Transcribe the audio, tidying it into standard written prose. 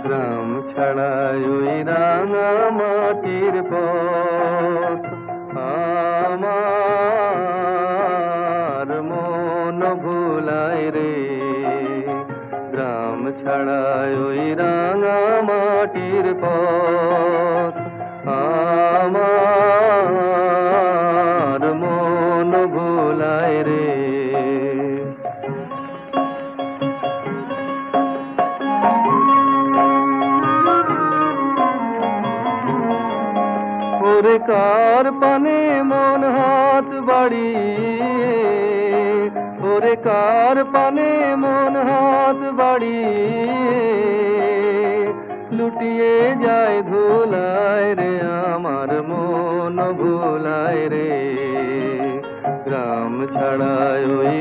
গ্রাম ছাড়াই ওই রাঙা মাটির পথ আমার মন ভুলায় রে। গ্রাম ছাড়াই ওই রাঙা মাটির পথ আমার মন ভুলায় রে। ওরে কার পানে মন হাত বাড়িয়ে, ওরে কার পানে মন হাত বাড়িয়ে লুটিয়ে যায় ধুলায় রে, আমার মন ভুলায় রে। গ্রাম ছাড়ায় ওই